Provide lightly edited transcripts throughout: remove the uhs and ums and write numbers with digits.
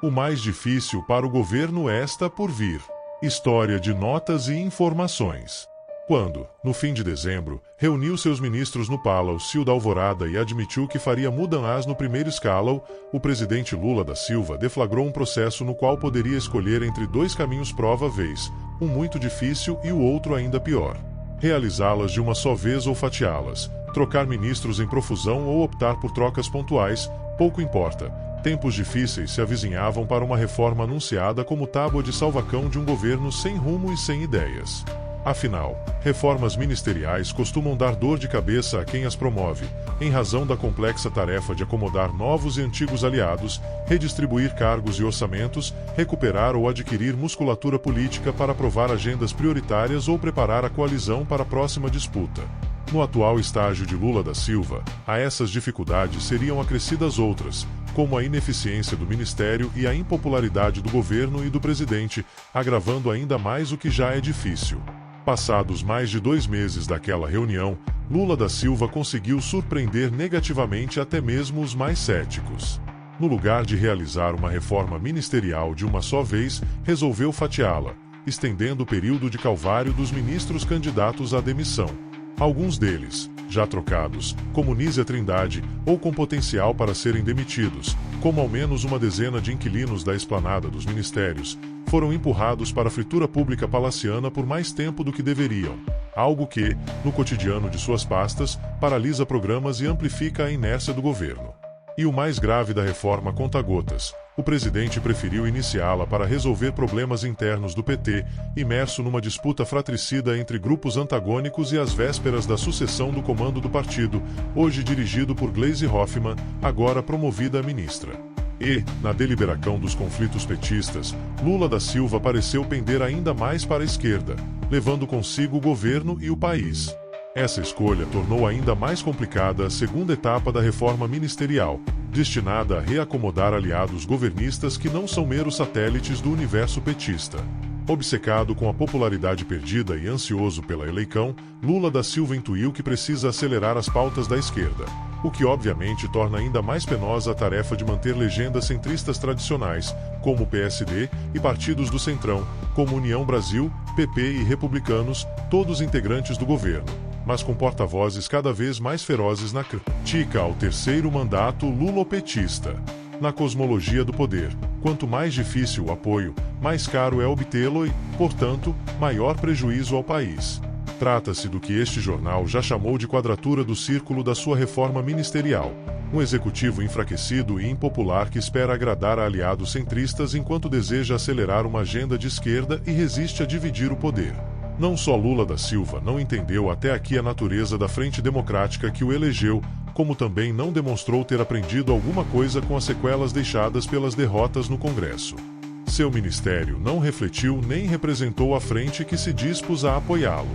O mais difícil para o governo está por vir. História de notas e informações. Quando, no fim de dezembro, reuniu seus ministros no Palácio da Alvorada e admitiu que faria mudanças no primeiro escalão, o presidente Lula da Silva deflagrou um processo no qual poderia escolher entre dois caminhos prováveis, um muito difícil e o outro ainda pior. Realizá-las de uma só vez ou fatiá-las, trocar ministros em profusão ou optar por trocas pontuais, pouco importa. Tempos difíceis se avizinhavam para uma reforma anunciada como tábua de salvação de um governo sem rumo e sem ideias. Afinal, reformas ministeriais costumam dar dor de cabeça a quem as promove, em razão da complexa tarefa de acomodar novos e antigos aliados, redistribuir cargos e orçamentos, recuperar ou adquirir musculatura política para aprovar agendas prioritárias ou preparar a coalizão para a próxima disputa. No atual estágio de Lula da Silva, a essas dificuldades seriam acrescidas outras, como a ineficiência do ministério e a impopularidade do governo e do presidente, agravando ainda mais o que já é difícil. Passados mais de 2 meses daquela reunião, Lula da Silva conseguiu surpreender negativamente até mesmo os mais céticos. No lugar de realizar uma reforma ministerial de uma só vez, resolveu fatiá-la, estendendo o período de calvário dos ministros candidatos à demissão. Alguns deles, já trocados, como Nízia Trindade, ou com potencial para serem demitidos, como ao menos uma dezena de inquilinos da esplanada dos ministérios, foram empurrados para a fritura pública palaciana por mais tempo do que deveriam, algo que, no cotidiano de suas pastas, paralisa programas e amplifica a inércia do governo. E o mais grave da reforma conta-gotas, o presidente preferiu iniciá-la para resolver problemas internos do PT, imerso numa disputa fratricida entre grupos antagônicos e às vésperas da sucessão do comando do partido, hoje dirigido por Gleisi Hoffmann, agora promovida a ministra. E, na deliberação dos conflitos petistas, Lula da Silva pareceu pender ainda mais para a esquerda, levando consigo o governo e o país. Essa escolha tornou ainda mais complicada a segunda etapa da reforma ministerial, destinada a reacomodar aliados governistas que não são meros satélites do universo petista. Obcecado com a popularidade perdida e ansioso pela eleição, Lula da Silva intuiu que precisa acelerar as pautas da esquerda, o que obviamente torna ainda mais penosa a tarefa de manter legendas centristas tradicionais, como o PSD, e partidos do Centrão, como União Brasil, PP e Republicanos, todos integrantes do governo, mas com porta-vozes cada vez mais ferozes na crítica ao terceiro mandato lulopetista. Na cosmologia do poder, quanto mais difícil o apoio, mais caro é obtê-lo e, portanto, maior prejuízo ao país. Trata-se do que este jornal já chamou de quadratura do círculo da sua reforma ministerial. Um executivo enfraquecido e impopular que espera agradar a aliados centristas enquanto deseja acelerar uma agenda de esquerda e resiste a dividir o poder. Não só Lula da Silva não entendeu até aqui a natureza da Frente Democrática que o elegeu, como também não demonstrou ter aprendido alguma coisa com as sequelas deixadas pelas derrotas no Congresso. Seu ministério não refletiu nem representou a frente que se dispôs a apoiá-lo.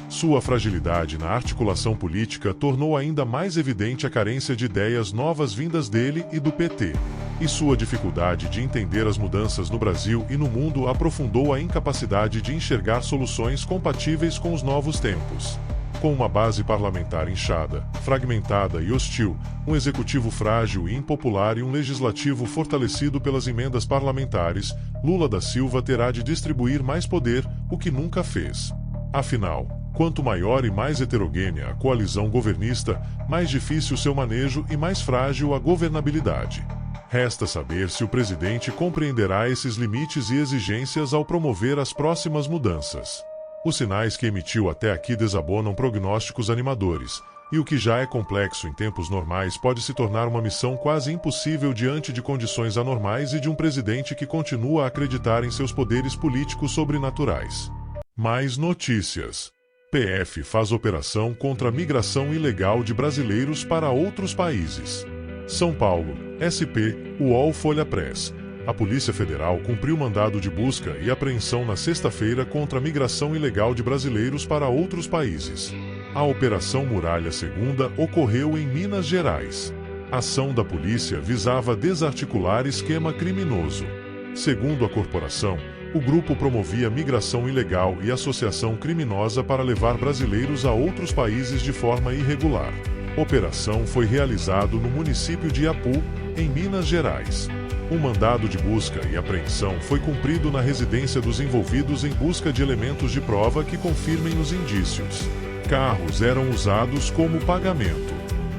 Sua fragilidade na articulação política tornou ainda mais evidente a carência de ideias novas vindas dele e do PT. E sua dificuldade de entender as mudanças no Brasil e no mundo aprofundou a incapacidade de enxergar soluções compatíveis com os novos tempos. Com uma base parlamentar inchada, fragmentada e hostil, um executivo frágil e impopular e um legislativo fortalecido pelas emendas parlamentares, Lula da Silva terá de distribuir mais poder, o que nunca fez. Afinal, quanto maior e mais heterogênea a coalizão governista, mais difícil seu manejo e mais frágil a governabilidade. Resta saber se o presidente compreenderá esses limites e exigências ao promover as próximas mudanças. Os sinais que emitiu até aqui desabonam prognósticos animadores, e o que já é complexo em tempos normais pode se tornar uma missão quase impossível diante de condições anormais e de um presidente que continua a acreditar em seus poderes políticos sobrenaturais. Mais notícias. PF faz operação contra a migração ilegal de brasileiros para outros países. São Paulo, SP, UOL Folha Press. A Polícia Federal cumpriu mandado de busca e apreensão na sexta-feira contra a migração ilegal de brasileiros para outros países. A Operação Muralha Segunda ocorreu em Minas Gerais. A ação da polícia visava desarticular esquema criminoso. Segundo a corporação, o grupo promovia migração ilegal e associação criminosa para levar brasileiros a outros países de forma irregular. Operação foi realizada no município de Iapu, em Minas Gerais. Um mandado de busca e apreensão foi cumprido na residência dos envolvidos em busca de elementos de prova que confirmem os indícios. Carros eram usados como pagamento.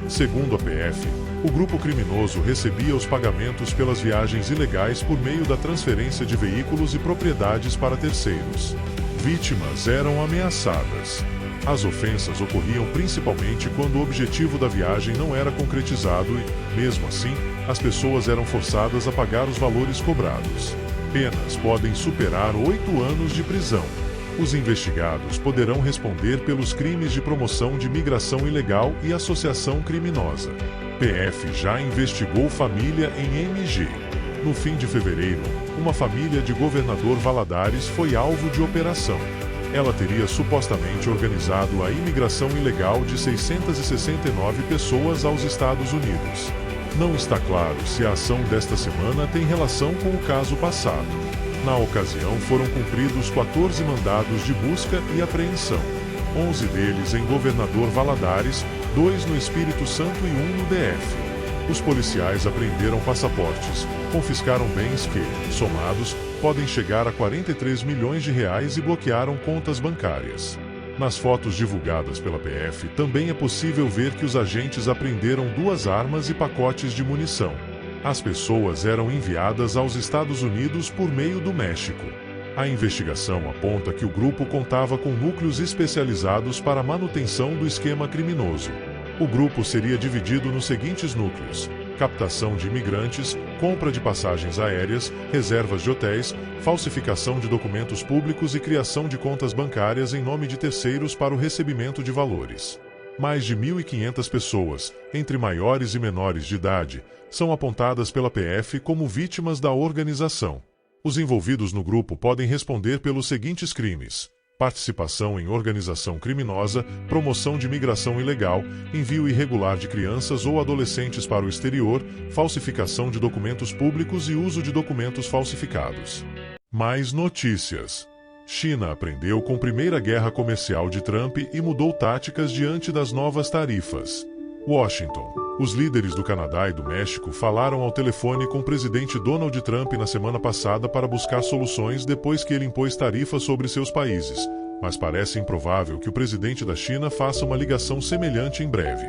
Segundo a PF, o grupo criminoso recebia os pagamentos pelas viagens ilegais por meio da transferência de veículos e propriedades para terceiros. Vítimas eram ameaçadas. As ofensas ocorriam principalmente quando o objetivo da viagem não era concretizado e, mesmo assim, as pessoas eram forçadas a pagar os valores cobrados. Penas podem superar 8 anos de prisão. Os investigados poderão responder pelos crimes de promoção de migração ilegal e associação criminosa. PF já investigou família em MG. No fim de fevereiro, uma família de Governador Valadares foi alvo de operação. Ela teria supostamente organizado a imigração ilegal de 669 pessoas aos Estados Unidos. Não está claro se a ação desta semana tem relação com o caso passado. Na ocasião, foram cumpridos 14 mandados de busca e apreensão. 11 deles em Governador Valadares, 2 no Espírito Santo e 1 no DF. Os policiais apreenderam passaportes, confiscaram bens que, somados, podem chegar a 43 milhões de reais e bloquearam contas bancárias. Nas fotos divulgadas pela PF, também é possível ver que os agentes apreenderam 2 armas e pacotes de munição. As pessoas eram enviadas aos Estados Unidos por meio do México. A investigação aponta que o grupo contava com núcleos especializados para a manutenção do esquema criminoso. O grupo seria dividido nos seguintes núcleos: captação de imigrantes, compra de passagens aéreas, reservas de hotéis, falsificação de documentos públicos e criação de contas bancárias em nome de terceiros para o recebimento de valores. Mais de 1.500 pessoas, entre maiores e menores de idade, são apontadas pela PF como vítimas da organização. Os envolvidos no grupo podem responder pelos seguintes crimes: participação em organização criminosa, promoção de migração ilegal, envio irregular de crianças ou adolescentes para o exterior, falsificação de documentos públicos e uso de documentos falsificados. Mais notícias. China aprendeu com a primeira guerra comercial de Trump e mudou táticas diante das novas tarifas. Washington. Os líderes do Canadá e do México falaram ao telefone com o presidente Donald Trump na semana passada para buscar soluções depois que ele impôs tarifas sobre seus países, mas parece improvável que o presidente da China faça uma ligação semelhante em breve.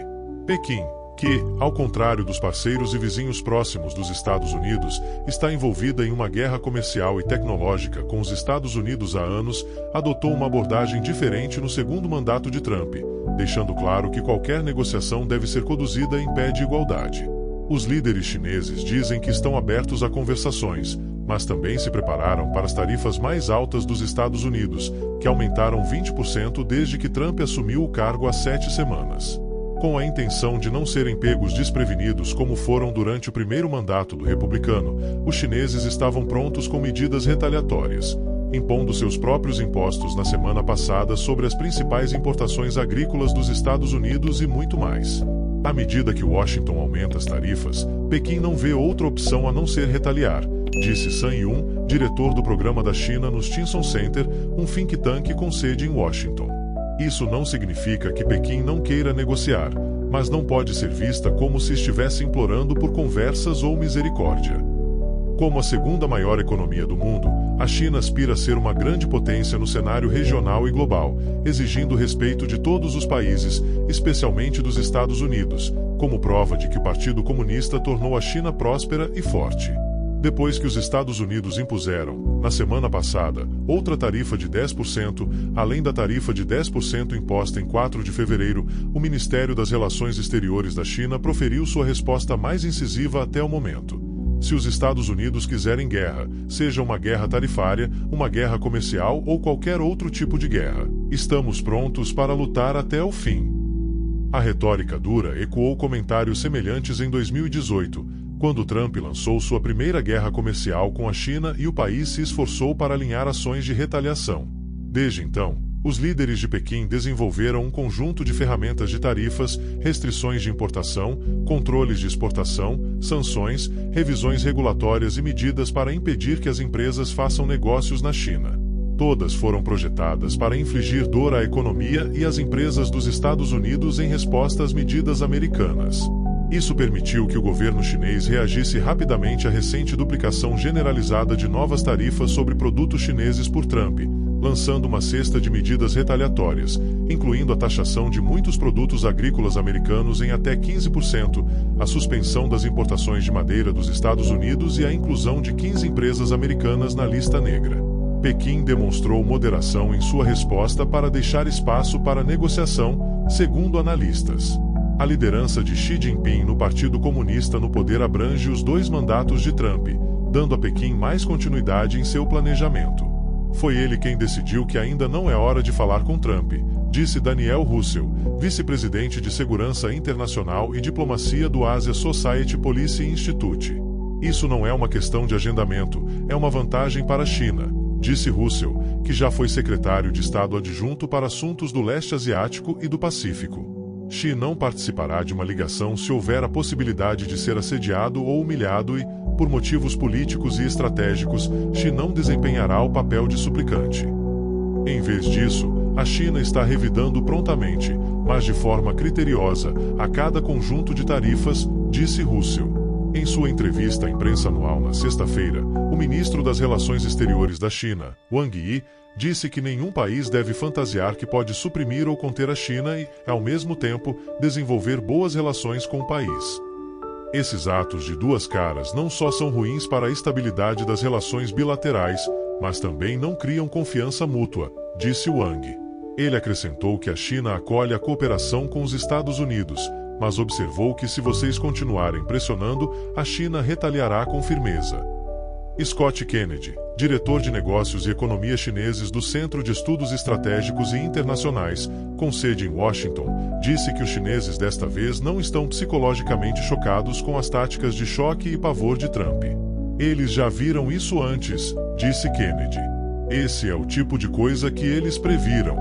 Pequim, que, ao contrário dos parceiros e vizinhos próximos dos Estados Unidos, está envolvida em uma guerra comercial e tecnológica com os Estados Unidos há anos, adotou uma abordagem diferente no segundo mandato de Trump, deixando claro que qualquer negociação deve ser conduzida em pé de igualdade. Os líderes chineses dizem que estão abertos a conversações, mas também se prepararam para as tarifas mais altas dos Estados Unidos, que aumentaram 20% desde que Trump assumiu o cargo há 7 semanas. Com a intenção de não serem pegos desprevenidos como foram durante o primeiro mandato do republicano, os chineses estavam prontos com medidas retaliatórias, impondo seus próprios impostos na semana passada sobre as principais importações agrícolas dos Estados Unidos e muito mais. À medida que Washington aumenta as tarifas, Pequim não vê outra opção a não ser retaliar, disse Sun Yun, diretor do programa da China no Stimson Center, um think tank com sede em Washington. Isso não significa que Pequim não queira negociar, mas não pode ser vista como se estivesse implorando por conversas ou misericórdia. Como a segunda maior economia do mundo, a China aspira a ser uma grande potência no cenário regional e global, exigindo respeito de todos os países, especialmente dos Estados Unidos, como prova de que o Partido Comunista tornou a China próspera e forte. Depois que os Estados Unidos impuseram, na semana passada, outra tarifa de 10%, além da tarifa de 10% imposta em 4 de fevereiro, o Ministério das Relações Exteriores da China proferiu sua resposta mais incisiva até o momento. Se os Estados Unidos quiserem guerra, seja uma guerra tarifária, uma guerra comercial ou qualquer outro tipo de guerra, estamos prontos para lutar até o fim. A retórica dura ecoou comentários semelhantes em 2018, quando Trump lançou sua primeira guerra comercial com a China e o país se esforçou para alinhar ações de retaliação. Desde então, os líderes de Pequim desenvolveram um conjunto de ferramentas de tarifas, restrições de importação, controles de exportação, sanções, revisões regulatórias e medidas para impedir que as empresas façam negócios na China. Todas foram projetadas para infligir dor à economia e às empresas dos Estados Unidos em resposta às medidas americanas. Isso permitiu que o governo chinês reagisse rapidamente à recente duplicação generalizada de novas tarifas sobre produtos chineses por Trump, lançando uma cesta de medidas retaliatórias, incluindo a taxação de muitos produtos agrícolas americanos em até 15%, a suspensão das importações de madeira dos Estados Unidos e a inclusão de 15 empresas americanas na lista negra. Pequim demonstrou moderação em sua resposta para deixar espaço para negociação, segundo analistas. A liderança de Xi Jinping no Partido Comunista no poder abrange os 2 mandatos de Trump, dando a Pequim mais continuidade em seu planejamento. Foi ele quem decidiu que ainda não é hora de falar com Trump, disse Daniel Russell, vice-presidente de Segurança Internacional e Diplomacia do Asia Society Policy Institute. Isso não é uma questão de agendamento, é uma vantagem para a China, disse Russell, que já foi secretário de Estado adjunto para assuntos do leste asiático e do Pacífico. Xi não participará de uma ligação se houver a possibilidade de ser assediado ou humilhado e, por motivos políticos e estratégicos, Xi não desempenhará o papel de suplicante. Em vez disso, a China está revidando prontamente, mas de forma criteriosa, a cada conjunto de tarifas, disse Russell. Em sua entrevista à imprensa anual na sexta-feira, o ministro das Relações Exteriores da China, Wang Yi, disse que nenhum país deve fantasiar que pode suprimir ou conter a China e, ao mesmo tempo, desenvolver boas relações com o país. Esses atos de duas caras não só são ruins para a estabilidade das relações bilaterais, mas também não criam confiança mútua, disse Wang. Ele acrescentou que a China acolhe a cooperação com os Estados Unidos, mas observou que se vocês continuarem pressionando, a China retaliará com firmeza. Scott Kennedy, diretor de negócios e economia chineses do Centro de Estudos Estratégicos e Internacionais, com sede em Washington, disse que os chineses desta vez não estão psicologicamente chocados com as táticas de choque e pavor de Trump. Eles já viram isso antes, disse Kennedy. Esse é o tipo de coisa que eles previram.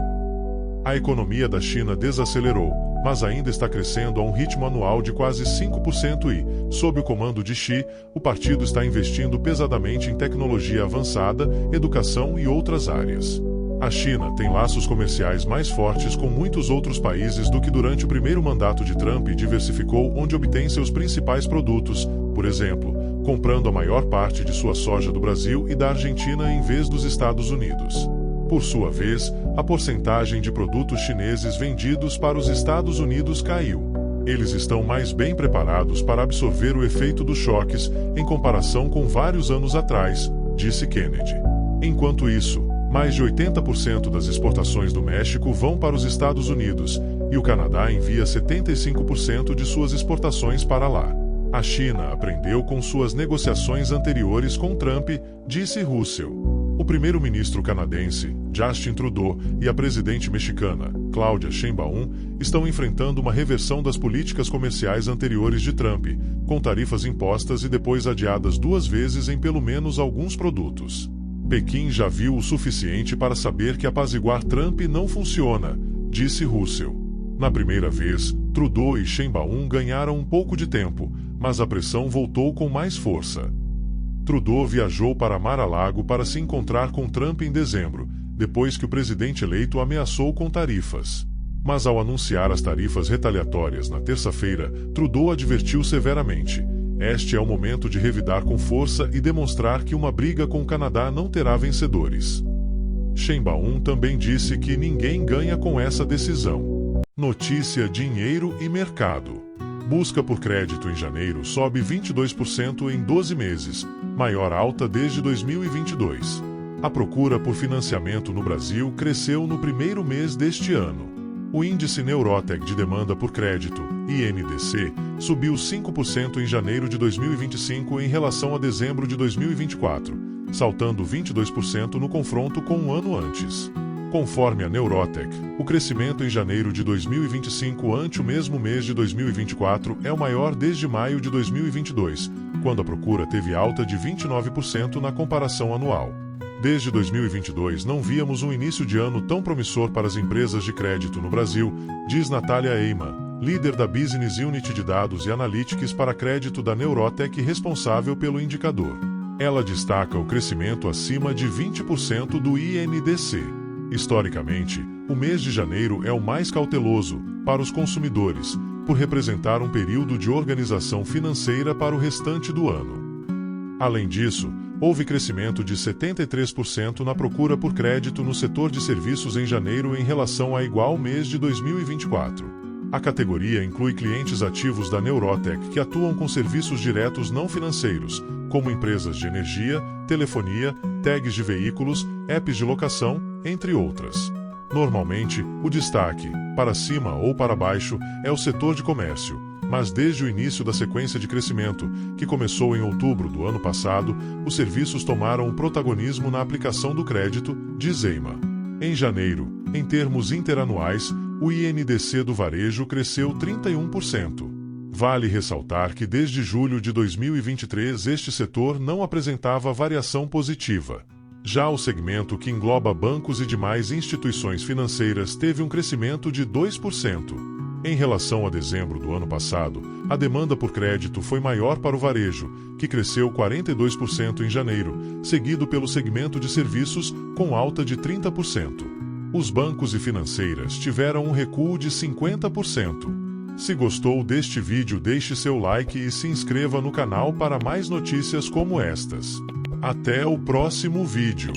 A economia da China desacelerou, mas ainda está crescendo a um ritmo anual de quase 5% e, sob o comando de Xi, o partido está investindo pesadamente em tecnologia avançada, educação e outras áreas. A China tem laços comerciais mais fortes com muitos outros países do que durante o primeiro mandato de Trump e diversificou onde obtém seus principais produtos, por exemplo, comprando a maior parte de sua soja do Brasil e da Argentina em vez dos Estados Unidos. Por sua vez, a porcentagem de produtos chineses vendidos para os Estados Unidos caiu. Eles estão mais bem preparados para absorver o efeito dos choques em comparação com vários anos atrás, disse Kennedy. Enquanto isso, mais de 80% das exportações do México vão para os Estados Unidos, e o Canadá envia 75% de suas exportações para lá. A China aprendeu com suas negociações anteriores com Trump, disse Russell. O primeiro-ministro canadense, Justin Trudeau, e a presidente mexicana, Claudia Sheinbaum, estão enfrentando uma reversão das políticas comerciais anteriores de Trump, com tarifas impostas e depois adiadas 2 vezes em pelo menos alguns produtos. Pequim já viu o suficiente para saber que apaziguar Trump não funciona, disse Russell. Na primeira vez, Trudeau e Sheinbaum ganharam um pouco de tempo, mas a pressão voltou com mais força. Trudeau viajou para Mar-a-Lago para se encontrar com Trump em dezembro, depois que o presidente eleito ameaçou com tarifas. Mas ao anunciar as tarifas retaliatórias na terça-feira, Trudeau advertiu severamente: este é o momento de revidar com força e demonstrar que uma briga com o Canadá não terá vencedores. Sheinbaum também disse que ninguém ganha com essa decisão. Notícia: dinheiro e mercado. Busca por crédito em janeiro sobe 22% em 12 meses, maior alta desde 2022. A procura por financiamento no Brasil cresceu no primeiro mês deste ano. O índice Neurotech de demanda por crédito, INDC, subiu 5% em janeiro de 2025 em relação a dezembro de 2024, saltando 22% no confronto com um ano antes. Conforme a Neurotech, o crescimento em janeiro de 2025 ante o mesmo mês de 2024 é o maior desde maio de 2022, quando a procura teve alta de 29% na comparação anual. Desde 2022 não víamos um início de ano tão promissor para as empresas de crédito no Brasil, diz Natália Eyman, líder da Business Unit de Dados e Analytics para crédito da Neurotech responsável pelo indicador. Ela destaca o crescimento acima de 20% do INDC. Historicamente, o mês de janeiro é o mais cauteloso para os consumidores, por representar um período de organização financeira para o restante do ano. Além disso, houve crescimento de 73% na procura por crédito no setor de serviços em janeiro em relação a igual mês de 2024. A categoria inclui clientes ativos da Neurotech que atuam com serviços diretos não financeiros, como empresas de energia, telefonia, tags de veículos, apps de locação, entre outras. Normalmente, o destaque, para cima ou para baixo, é o setor de comércio, mas desde o início da sequência de crescimento, que começou em outubro do ano passado, os serviços tomaram o protagonismo na aplicação do crédito, diz Eima. Em janeiro, em termos interanuais, o INDC do varejo cresceu 31%. Vale ressaltar que desde julho de 2023 este setor não apresentava variação positiva. Já o segmento que engloba bancos e demais instituições financeiras teve um crescimento de 2%. Em relação a dezembro do ano passado, a demanda por crédito foi maior para o varejo, que cresceu 42% em janeiro, seguido pelo segmento de serviços, com alta de 30%. Os bancos e financeiras tiveram um recuo de 50%. Se gostou deste vídeo, deixe seu like e se inscreva no canal para mais notícias como estas. Até o próximo vídeo.